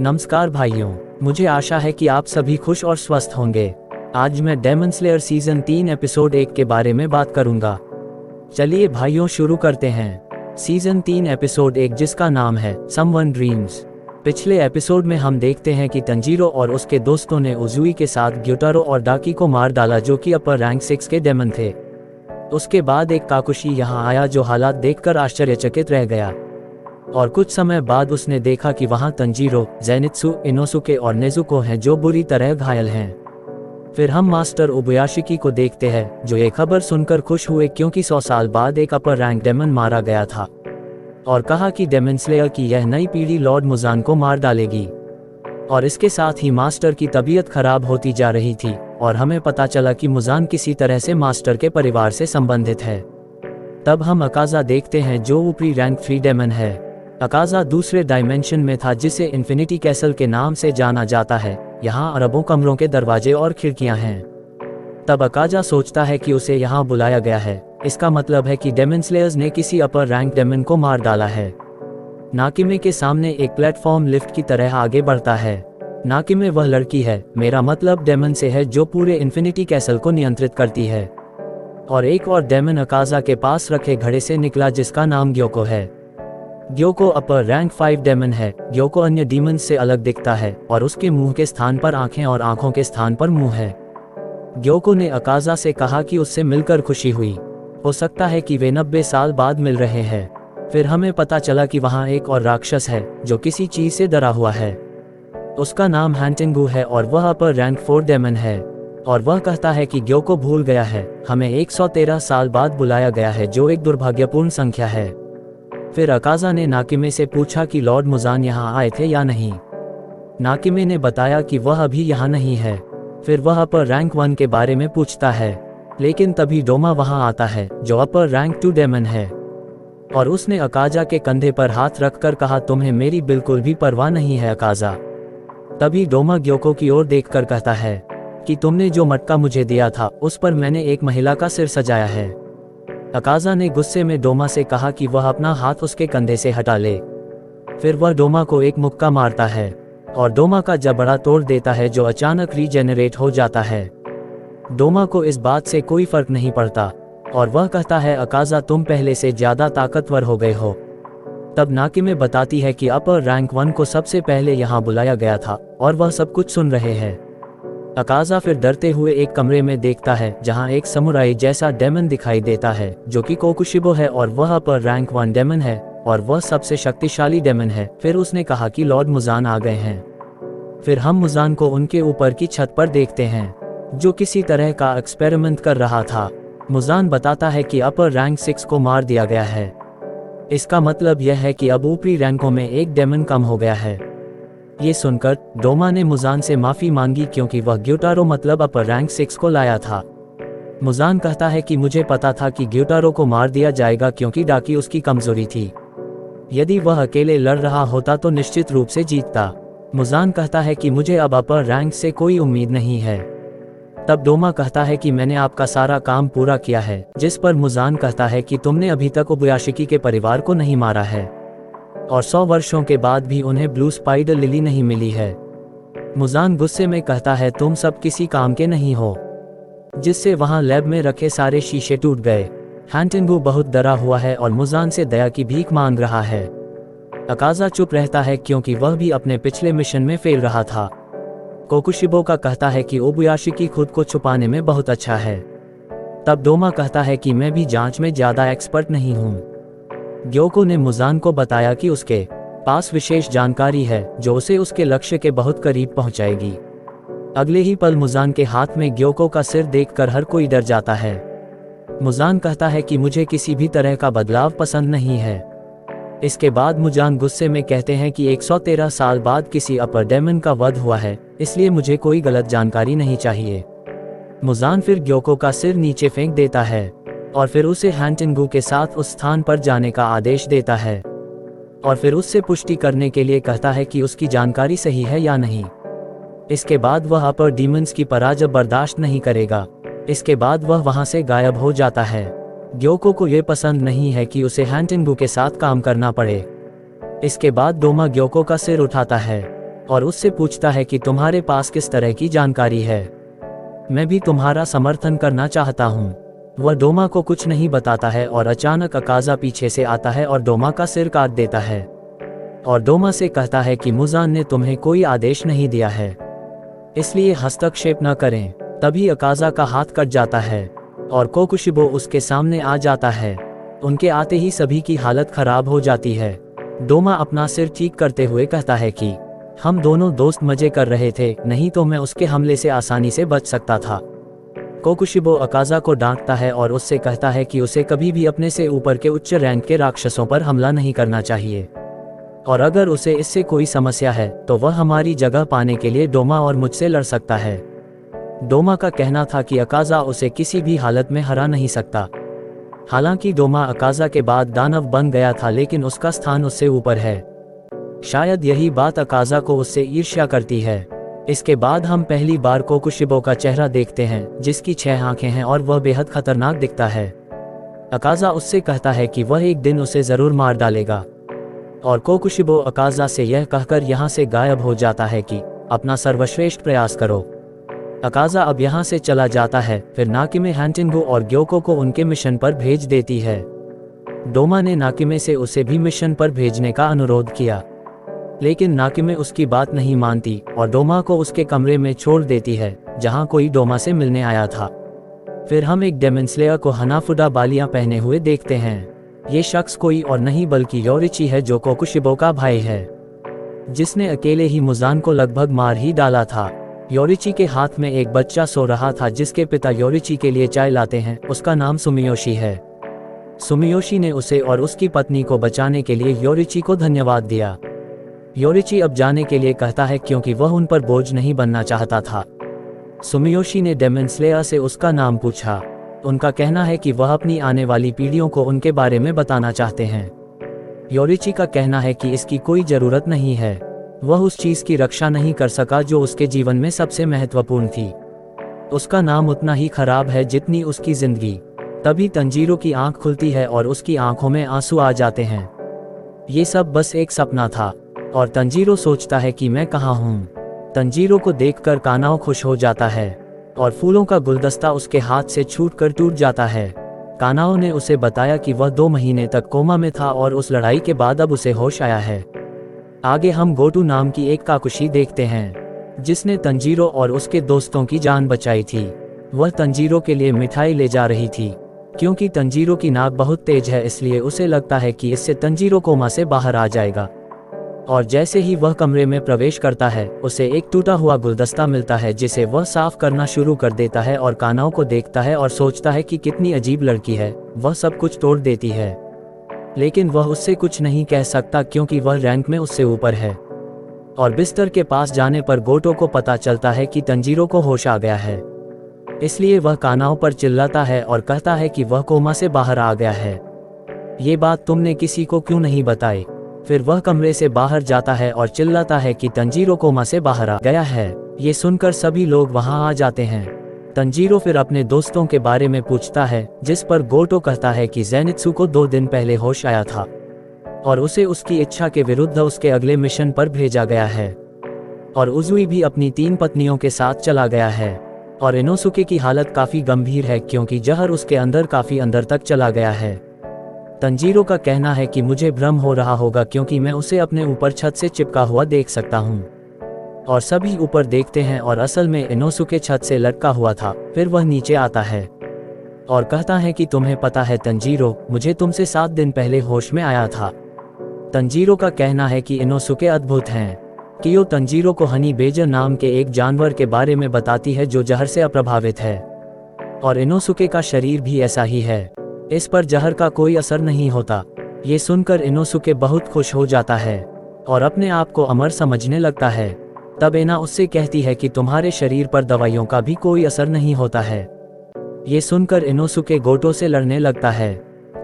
नमस्कार भाइयों, मुझे आशा है कि आप सभी खुश और स्वस्थ होंगे। आज मैं डेमन स्लेयर सीजन 3 एपिसोड 1 के बारे में बात करूंगा। चलिए भाइयों शुरू करते हैं। सीजन 3 एपिसोड 1 जिसका नाम है समवन ड्रीम्स। पिछले एपिसोड में हम देखते हैं कि तंजीरो और उसके दोस्तों ने उजुई के साथ ग्योटारो और डाकी को मार डाला जो कि अपर रैंक 6 के डेमन थे। उसके बाद एक काकुशी यहाँ आया जो हालात देखकर आश्चर्यचकित रह गया और कुछ समय बाद उसने देखा कि वहां तंजीरो, ज़ेनित्सु, इनोसुके और नेजुको हैं जो बुरी तरह घायल हैं। फिर हम मास्टर ओबुयाशिकी को देखते हैं जो ये खबर सुनकर खुश हुए क्योंकि 100 साल बाद एक अपर रैंक डेमन मारा गया था और कहा कि डेमन स्लेयर की यह नई पीढ़ी लॉर्ड मुजान को मार डालेगी। और इसके साथ ही मास्टर की तबीयत खराब होती जा रही थी और हमें पता चला कि मुजान किसी तरह से मास्टर के परिवार से संबंधित है। तब हम अकाजा देखते हैं जो ऊपरी रैंक 3 डेमन है। अकाजा दूसरे डायमेंशन में था जिसे इन्फिनिटी कैसल के नाम से जाना जाता है। यहाँ अरबों कमरों के दरवाजे और खिड़कियाँ हैं। तब अकाजा सोचता है कि उसे यहाँ बुलाया गया है, इसका मतलब है कि डेमन स्लेयर्स ने किसी अपर रैंक डेमन को मार डाला है। नाकिमे के सामने एक प्लेटफॉर्म लिफ्ट की तरह आगे बढ़ता है। नाकिमे वह लड़की है, मेरा मतलब डेमन से है, जो पूरे इन्फिनिटी कैसल को नियंत्रित करती है। और एक और डेमन अकाजा के पास रखे घड़े से निकला जिसका नाम ग्योको है। ग्योको अपर रैंक 5 डेमन है। ग्योको अन्य डीमंस से अलग दिखता है और उसके मुंह के स्थान पर आंखें और आंखों के स्थान पर मुंह है। ग्योको ने अकाजा से कहा कि उससे मिलकर खुशी हुई, हो सकता है कि वे 90 साल बाद मिल रहे हैं। फिर हमें पता चला कि वहाँ एक और राक्षस है जो किसी चीज से डरा हुआ है। उसका नाम हैंटिंगू है और वह अपर रैंक 4 डेमन है और वह कहता है कि ग्योको भूल गया है, हमें 113 साल बाद बुलाया गया है जो एक दुर्भाग्यपूर्ण संख्या है। फिर अकाजा ने नाकिमे से पूछा कि लॉर्ड मुजान यहाँ आए थे या नहीं। नाकिमे ने बताया कि वह अभी यहाँ नहीं है। फिर वह अपर रैंक 1 के बारे में पूछता है, लेकिन तभी डोमा वहाँ आता है जो अपर रैंक 2 डेमन है और उसने अकाजा के कंधे पर हाथ रखकर कहा, तुम्हें मेरी बिल्कुल भी परवाह नहीं है अकाजा। तभी डोमा ग्योको की ओर देखकर कहता है कि तुमने जो मटका मुझे दिया था उस पर मैंने एक महिला का सिर सजाया है। अकाजा ने गुस्से में डोमा से कहा कि वह अपना हाथ उसके कंधे से हटा ले। फिर वह डोमा को एक मुक्का मारता है और डोमा का जबड़ा तोड़ देता है जो अचानक रीजेनरेट हो जाता है। डोमा को इस बात से कोई फर्क नहीं पड़ता और वह कहता है, अकाजा तुम पहले से ज्यादा ताकतवर हो गए हो। तब नाकिमे बताती है कि अपर रैंक 1 को सबसे पहले यहाँ बुलाया गया था और वह सब कुछ सुन रहे हैं। अकाजा फिर डरते हुए एक कमरे में देखता है जहां एक समुराई जैसा डेमन दिखाई देता है जो कि कोकुशिबो है और वह अपर रैंक 1 डेमन है और वह सबसे शक्तिशाली डेमन है। फिर उसने कहा कि लॉर्ड मुजान आ गए हैं। फिर हम मुजान को उनके ऊपर की छत पर देखते हैं जो किसी तरह का एक्सपेरिमेंट कर रहा था। मुजान बताता है कि अपर रैंक 6 को मार दिया गया है। इसका मतलब यह है कि अब ऊपरी रैंकों में एक डेमन कम हो गया है। ये सुनकर डोमा ने मुजान से माफी मांगी क्योंकि वह ग्योटारो मतलब अपर रैंक 6 को लाया था। मुजान कहता है कि मुझे पता था कि ग्योटारो को मार दिया जाएगा क्योंकि डाकी उसकी कमजोरी थी। यदि वह अकेले लड़ रहा होता तो निश्चित रूप से जीतता। मुजान कहता है कि मुझे अब अपर रैंक से कोई उम्मीद नहीं है। तब डोमा कहता है कि मैंने आपका सारा काम पूरा किया है, जिस पर मुजान कहता है कि तुमने अभी तक ओबुयाशिकी के परिवार को नहीं मारा है और 100 वर्षों के बाद भी उन्हें ब्लू स्पाइडर लिली नहीं मिली है। मुजान गुस्से में कहता है, तुम सब किसी काम के नहीं हो, जिससे वहां लैब में रखे सारे शीशे टूट गए। हैंटिंगू बहुत डरा हुआ है और मुजान से दया की भीख मांग रहा है। अकाजा चुप रहता है क्योंकि वह भी अपने पिछले मिशन में फेल रहा था। कोकुशिबो का कहता है कि ओबुयाशिकी खुद को छुपाने में बहुत अच्छा है। तब डोमा कहता है कि मैं भी जांच में ज्यादा एक्सपर्ट नहीं हूँ। ग्योको ने मुजान को बताया कि उसके पास विशेष जानकारी है जो उसे उसके लक्ष्य के बहुत करीब पहुंचाएगी। अगले ही पल मुजान के हाथ में ग्योको का सिर देखकर हर कोई डर जाता है। मुजान कहता है कि मुझे किसी भी तरह का बदलाव पसंद नहीं है। इसके बाद मुजान गुस्से में कहते हैं कि 113 साल बाद किसी अपर डेमन का वध हुआ है, इसलिए मुझे कोई गलत जानकारी नहीं चाहिए। मुजान फिर ग्योको का सिर नीचे फेंक देता है और फिर उसे हैंटिंगू के साथ उस स्थान पर जाने का आदेश देता है और फिर उससे पुष्टि करने के लिए कहता है कि उसकी जानकारी सही है या नहीं। इसके बाद वह अपर डीमंस की पराजय बर्दाश्त नहीं करेगा। इसके बाद वह वहां से गायब हो जाता है। ग्योको को यह पसंद नहीं है कि उसे हैंटिंगू के साथ काम करना पड़े। इसके बाद डोमा ग्योको का सिर उठाता है और उससे पूछता है कि तुम्हारे पास किस तरह की जानकारी है, मैं भी तुम्हारा समर्थन करना चाहता हूँ। वह डोमा को कुछ नहीं बताता है और अचानक अकाज़ा पीछे से आता है और डोमा का सिर काट देता है और डोमा से कहता है कि मुजान ने तुम्हें कोई आदेश नहीं दिया है, इसलिए हस्तक्षेप न करें। तभी अकाज़ा का हाथ कट जाता है और कोकुशिबो उसके सामने आ जाता है। उनके आते ही सभी की हालत खराब हो जाती है। डोमा अपना सिर ठीक करते हुए कहता है कि हम दोनों दोस्त मजे कर रहे थे, नहीं तो मैं उसके हमले से आसानी से बच सकता था। कोकुशिबो अकाज़ा को डांटता है और उससे कहता है कि उसे कभी भी अपने से ऊपर के उच्च रैंक के राक्षसों पर हमला नहीं करना चाहिए, और अगर उसे इससे कोई समस्या है तो वह हमारी जगह पाने के लिए डोमा और मुझसे लड़ सकता है। डोमा का कहना था कि अकाज़ा उसे किसी भी हालत में हरा नहीं सकता। हालांकि डोमा अकाज़ा के बाद दानव बन गया था, लेकिन उसका स्थान उससे ऊपर है। शायद यही बात अकाज़ा को उससे ईर्ष्या करती है। इसके बाद हम पहली बार कोकुशिबो का चेहरा देखते हैं, जिसकी 6 आंखें हैं और वह बेहद खतरनाक दिखता है। अकाज़ा उससे कहता है कि वह एक दिन उसे ज़रूर मार डालेगा, और कोकुशिबो अकाज़ा से यह कहकर यहाँ से गायब हो जाता है कि अपना सर्वश्रेष्ठ प्रयास करो। अकाज़ा अब यहाँ से चला जाता है। फिर नाकिमे हैंटिंगो और ग्योको को उनके मिशन पर भेज देती है। डोमा ने नाकिमे से उसे भी मिशन पर भेजने का अनुरोध किया, लेकिन नाकिमे उसकी बात नहीं मानती और डोमा को उसके कमरे में छोड़ देती है, जहाँ कोई डोमा से मिलने आया था। फिर हम एक डेमन स्लेयर को हनाफुदा बालियां पहने हुए देखते हैं। ये शख्स कोई और नहीं बल्कि योरिची है, जो कोकुशिबो का भाई है, जिसने अकेले ही मुजान को लगभग मार ही डाला था। योरिची के हाथ में एक बच्चा सो रहा था, जिसके पिता योरिची के लिए चाय लाते हैं। उसका नाम सुमियोशी है। सुमियोशी ने उसे और उसकी पत्नी को बचाने के लिए योरिची को धन्यवाद दिया। योरिची अब जाने के लिए कहता है, क्योंकि वह उन पर बोझ नहीं बनना चाहता था। सुमियोशी ने डेमन स्लेयर से उसका नाम पूछा। उनका कहना है कि वह अपनी आने वाली पीढ़ियों को उनके बारे में बताना चाहते हैं। योरिची का कहना है कि इसकी कोई ज़रूरत नहीं है, वह उस चीज़ की रक्षा नहीं कर सका जो उसके जीवन में सबसे महत्वपूर्ण थी। उसका नाम उतना ही खराब है जितनी उसकी जिंदगी। तभी तंजीरो की आंख खुलती है और उसकी आंखों में आंसू आ जाते हैं। ये सब बस एक सपना था, और तंजीरो सोचता है कि मैं कहाँ हूँ। तंजीरो को देखकर कानाओ खुश हो जाता है और फूलों का गुलदस्ता उसके हाथ से छूटकर टूट जाता है। कानाओ ने उसे बताया कि वह 2 महीने तक कोमा में था और उस लड़ाई के बाद अब उसे होश आया है। आगे हम गोटू नाम की एक काकुशी देखते हैं, जिसने तंजीरो और उसके दोस्तों की जान बचाई थी। वह तंजीरो के लिए मिठाई ले जा रही थी। क्योंकि तंजीरो की नाक बहुत तेज है, इसलिए उसे लगता है कि इससे तंजीरो कोमा से बाहर आ जाएगा। और जैसे ही वह कमरे में प्रवेश करता है, उसे एक टूटा हुआ गुलदस्ता मिलता है, जिसे वह साफ करना शुरू कर देता है और कानाओ को देखता है और सोचता है कि कितनी अजीब लड़की है। वह सब कुछ तोड़ देती है, लेकिन वह उससे कुछ नहीं कह सकता क्योंकि वह रैंक में उससे ऊपर है। और बिस्तर के पास जाने पर गोटो को पता चलता है कि तंजीरो को होश आ गया है, इसलिए वह कानाओ पर चिल्लाता है और कहता है कि वह कोमा से बाहर आ गया है। ये बात तुमने किसी को क्यों नहीं बताई? फिर वह कमरे से बाहर जाता है और चिल्लाता है कि तंजीरो कोमा से बाहर आ गया है। ये सुनकर सभी लोग वहां आ जाते हैं। तंजीरो फिर अपने दोस्तों के बारे में पूछता है, जिस पर गोटो कहता है कि ज़ेनित्सु को 2 दिन पहले होश आया था और उसे उसकी इच्छा के विरुद्ध उसके अगले मिशन पर भेजा गया है। और उजुई भी अपनी 3 पत्नियों के साथ चला गया है। और इनोसुके की हालत काफ़ी गंभीर है, क्योंकि जहर उसके अंदर काफ़ी अंदर तक चला गया है। तंजीरो का कहना है कि मुझे भ्रम हो रहा होगा, क्योंकि मैं उसे अपने ऊपर छत से चिपका हुआ देख सकता हूँ। और सभी ऊपर देखते हैं और असल में इनोसुके छत से लटका हुआ था। फिर वह नीचे आता है और कहता है कि तुम्हें पता है तंजीरो, मुझे तुमसे 7 दिन पहले होश में आया था। तंजीरो का कहना है कि इनोसुके अद्भुत हैं। कियो तंजीरो को हनी बेजर नाम के एक जानवर के बारे में बताती है जो जहर से अप्रभावित है, और इनोसुके का शरीर भी ऐसा ही है। इस पर जहर का कोई असर नहीं होता। ये सुनकर इनोसुके बहुत खुश हो जाता है और अपने आप को अमर समझने लगता है। तब एना उससे कहती है कि तुम्हारे शरीर पर दवाइयों का भी कोई असर नहीं होता है। ये सुनकर इनोसुके गोटो से लड़ने लगता है।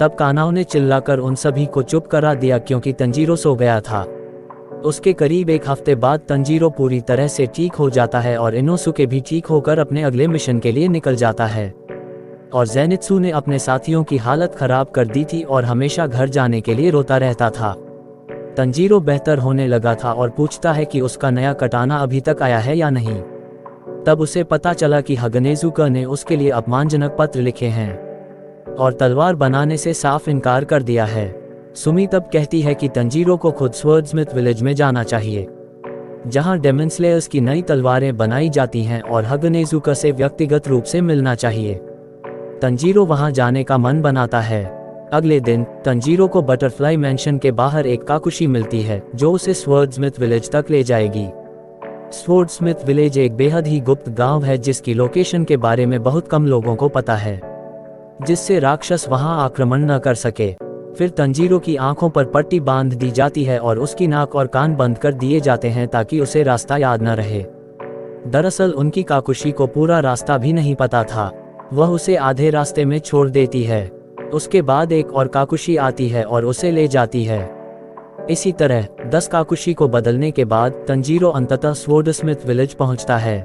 तब कानाओ ने चिल्लाकर उन सभी को चुप करा दिया, क्योंकि तंजीरो सो गया था। उसके करीब 1 हफ्ते बाद तंजीरो पूरी तरह से ठीक हो जाता है और इनोसुके भी ठीक होकर अपने अगले मिशन के लिए निकल जाता है। और ज़ेनित्सु ने अपने साथियों की हालत खराब कर दी थी और हमेशा घर जाने के लिए रोता रहता था। तंजीरो बेहतर होने लगा था और पूछता है कि उसका नया कटाना अभी तक आया है या नहीं। तब उसे पता चला कि हगनेजुका ने उसके लिए अपमानजनक पत्र लिखे हैं और तलवार बनाने से साफ इनकार कर दिया है। सुमी तब कहती है कि तंजीरो को खुद स्वर्डस्मिथ विलेज में जाना चाहिए, जहां डेमन स्लेयर्स की नई तलवारें बनाई जाती हैं, और हगनेजुका से व्यक्तिगत रूप से मिलना चाहिए। तंजीरो वहां जाने का मन बनाता है। अगले दिन तंजीरो को बटरफ्लाई मैंशन के बाहर एक काकुशी मिलती है जो उसे स्वर्डस्मिथ विलेज तक ले जाएगी। स्वर्डस्मिथ विलेज एक बेहद ही गुप्त गांव है जिसकी लोकेशन के बारे में बहुत कम लोगों को पता है, जिससे राक्षस वहां आक्रमण न कर सके। फिर तंजीरो की आंखों पर पट्टी बांध दी जाती है और उसकी नाक और कान बंद कर दिए जाते हैं ताकि उसे रास्ता याद न रहे। दरअसल उनकी काकुशी को पूरा रास्ता भी नहीं पता था, वह उसे आधे रास्ते में छोड़ देती है। उसके बाद एक और काकुशी आती है और उसे ले जाती है। इसी तरह 10 काकुशी को बदलने के बाद तंजीरो अंततः स्वर्डस्मिथ विलेज पहुंचता है,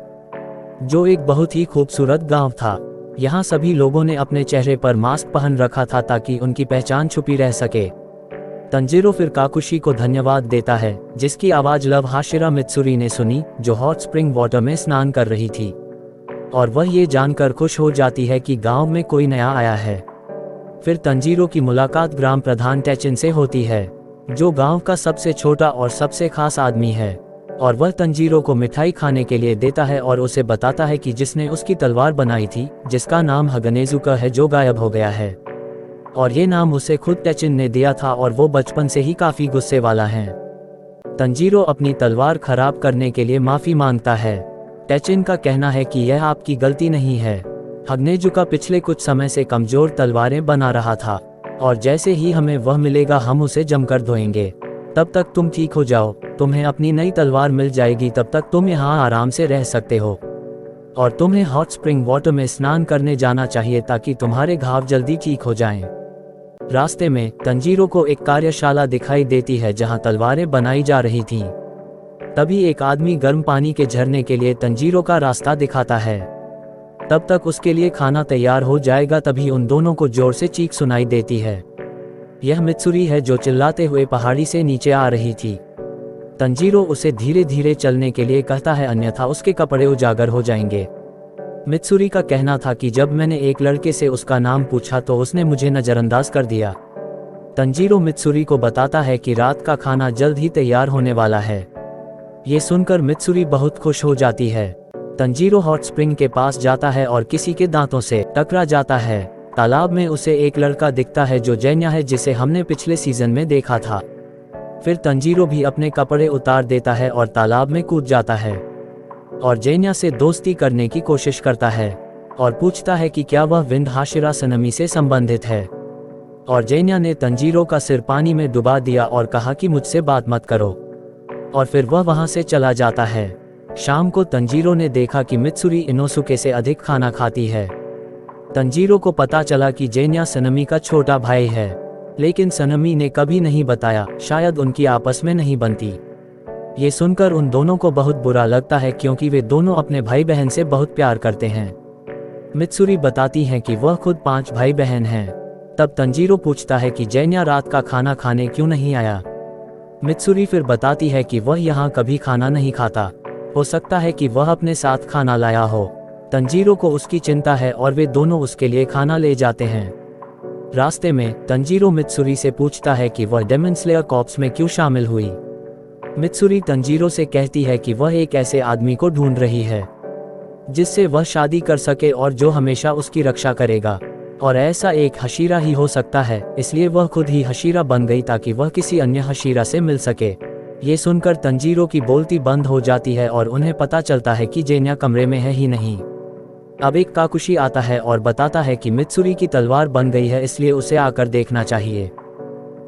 जो एक बहुत ही खूबसूरत गांव था। यहाँ सभी लोगों ने अपने चेहरे पर मास्क पहन रखा था ताकि उनकी पहचान छुपी रह सके। तंजीरो फिर काकुशी को धन्यवाद देता है, जिसकी आवाज लव हाशिरा मित्सुरी ने सुनी, जो हॉट स्प्रिंग वाटर में स्नान कर रही थी, और वह ये जानकर खुश हो जाती है कि गांव में कोई नया आया है। फिर तंजीरो की मुलाकात ग्राम प्रधान टेचिन से होती है, जो गांव का सबसे छोटा और सबसे खास आदमी है, और वह तंजीरो को मिठाई खाने के लिए देता है और उसे बताता है कि जिसने उसकी तलवार बनाई थी, जिसका नाम हगनेजुका है, जो गायब हो गया है, और ये नाम उसे खुद टेचिन ने दिया था और वो बचपन से ही काफी गुस्से वाला है। तंजीरो अपनी तलवार खराब करने के लिए माफी मांगता है। टेचिन का कहना है कि यह आपकी गलती नहीं है। हगनेजुका पिछले कुछ समय से कमजोर तलवारें बना रहा था, और जैसे ही हमें वह मिलेगा हम उसे जमकर धोएंगे। तब तक तुम ठीक हो जाओ, तुम्हें अपनी नई तलवार मिल जाएगी, तब तक तुम यहाँ आराम से रह सकते हो, और तुम्हें हॉट स्प्रिंग वाटर में स्नान करने जाना चाहिए ताकि तुम्हारे घाव जल्दी ठीक हो जाएं। रास्ते में तंजीरो को एक कार्यशाला दिखाई देती है जहां तलवारें बनाई जा रही थीं। तभी एक आदमी गर्म पानी के झरने के लिए तंजीरो का रास्ता दिखाता है। तब तक उसके लिए खाना तैयार हो जाएगा। तभी उन दोनों को जोर से चीख सुनाई देती है। यह मित्सुरी है जो चिल्लाते हुए पहाड़ी से नीचे आ रही थी। तंजीरो उसे धीरे धीरे चलने के लिए कहता है, अन्यथा उसके कपड़े उजागर हो जाएंगे। मित्सुरी का कहना था कि जब मैंने एक लड़के से उसका नाम पूछा तो उसने मुझे नजरअंदाज कर दिया। तंजीरो मित्सुरी को बताता है कि रात का खाना जल्द ही तैयार होने वाला है। ये सुनकर मित्सुरी बहुत खुश हो जाती है। तंजीरो हॉट स्प्रिंग के पास जाता है और किसी के दांतों से टकरा जाता है। तालाब में उसे एक लड़का दिखता है जो जेन्या है, जिसे हमने पिछले सीजन में देखा था। फिर तंजीरो भी अपने कपड़े उतार देता है और तालाब में कूद जाता है, और जेन्या से दोस्ती करने की कोशिश करता है और पूछता है कि क्या वह विंड हाशिरा सनमी से संबंधित है। और जेन्या ने तंजीरो का सिर पानी में डुबा दिया और कहा कि मुझसे बात मत करो, और फिर वह वहां से चला जाता है। शाम को तंजीरो ने देखा कि मित्सुरी इनोसुके से अधिक खाना खाती है। तंजीरो को पता चला कि जेन्या सनमी का छोटा भाई है, लेकिन सनमी ने कभी नहीं बताया, शायद उनकी आपस में नहीं बनती। ये सुनकर उन दोनों को बहुत बुरा लगता है क्योंकि वे दोनों अपने भाई बहन से बहुत प्यार करते हैं। मित्सुरी बताती हैं कि वह खुद 5 भाई बहन हैं। तब तंजीरो पूछता है कि जेन्या रात का खाना खाने क्यों नहीं आया। मित्सुरी फिर बताती है कि वह यहाँ कभी खाना नहीं खाता, हो सकता है कि वह अपने साथ खाना लाया हो। तंजीरो को उसकी चिंता है और वे दोनों उसके लिए खाना ले जाते हैं। रास्ते में तंजीरो मित्सुरी से पूछता है कि वह डेमन स्लेयर कॉर्प्स में क्यों शामिल हुई। मित्सुरी तंजीरो से कहती है कि वह एक ऐसे आदमी को ढूंढ रही है जिससे वह शादी कर सके और जो हमेशा उसकी रक्षा करेगा, और ऐसा एक हशीरा ही हो सकता है, इसलिए वह खुद ही हशीरा बन गई ताकि वह किसी अन्य हशीरा से मिल सके। ये सुनकर तंजीरो की बोलती बंद हो जाती है और उन्हें पता चलता है कि जेन्या कमरे में है ही नहीं। अब एक काकुशी आता है और बताता है कि मित्सुरी की तलवार बन गई है, इसलिए उसे आकर देखना चाहिए।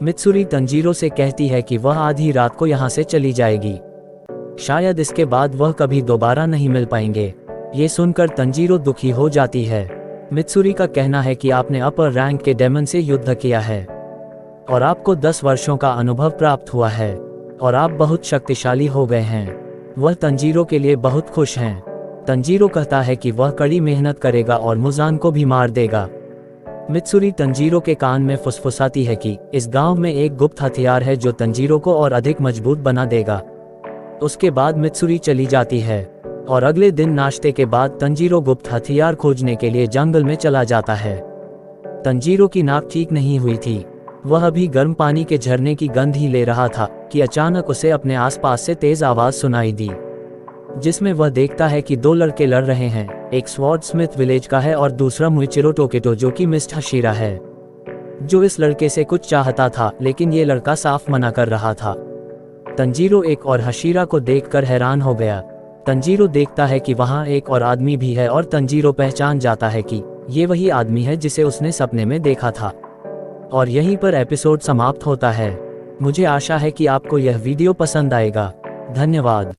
मित्सुरी तंजीरो से कहती है कि वह आधी रात को यहाँ से चली जाएगी, शायद इसके बाद वह कभी दोबारा नहीं मिल पाएंगे। ये सुनकर तंजीरो दुखी हो जाती है। मित्सुरी का कहना है कि आपने अपर रैंक के डेमन से युद्ध किया है और आपको 10 वर्षों का अनुभव प्राप्त हुआ है और आप बहुत शक्तिशाली हो गए हैं। वह तंजीरो के लिए बहुत खुश हैं। तंजीरो कहता है कि वह कड़ी मेहनत करेगा और मुजान को भी मार देगा। मित्सुरी तंजीरो के कान में फुसफुसाती है कि इस गांव में एक गुप्त हथियार है जो तंजीरो को और अधिक मजबूत बना देगा। उसके बाद मित्सुरी चली जाती है और अगले दिन नाश्ते के बाद तंजीरो गुप्त हथियार खोजने के लिए जंगल में चला जाता है। तंजीरो की नाक ठीक नहीं हुई थी, वह अभी गर्म पानी के झरने की गंध ही ले रहा था कि अचानक उसे अपने आसपास से तेज आवाज सुनाई दी, जिसमें वह देखता है कि दो लड़के लड़ रहे हैं। एक स्वॉर्डस्मिथ विलेज का है और दूसरा मुइचिरो टोकेटो जो कि मिस्ट हशीरा है, जो इस लड़के से कुछ चाहता था लेकिन ये लड़का साफ मना कर रहा था। तंजीरो एक और हशीरा को देखकर हैरान हो गया। तंजीरो देखता है कि वहाँ एक और आदमी भी है और तंजीरो पहचान जाता है कि ये वही आदमी है जिसे उसने सपने में देखा था। और यहीं पर एपिसोड समाप्त होता है। मुझे आशा है कि आपको यह वीडियो पसंद आएगा। धन्यवाद।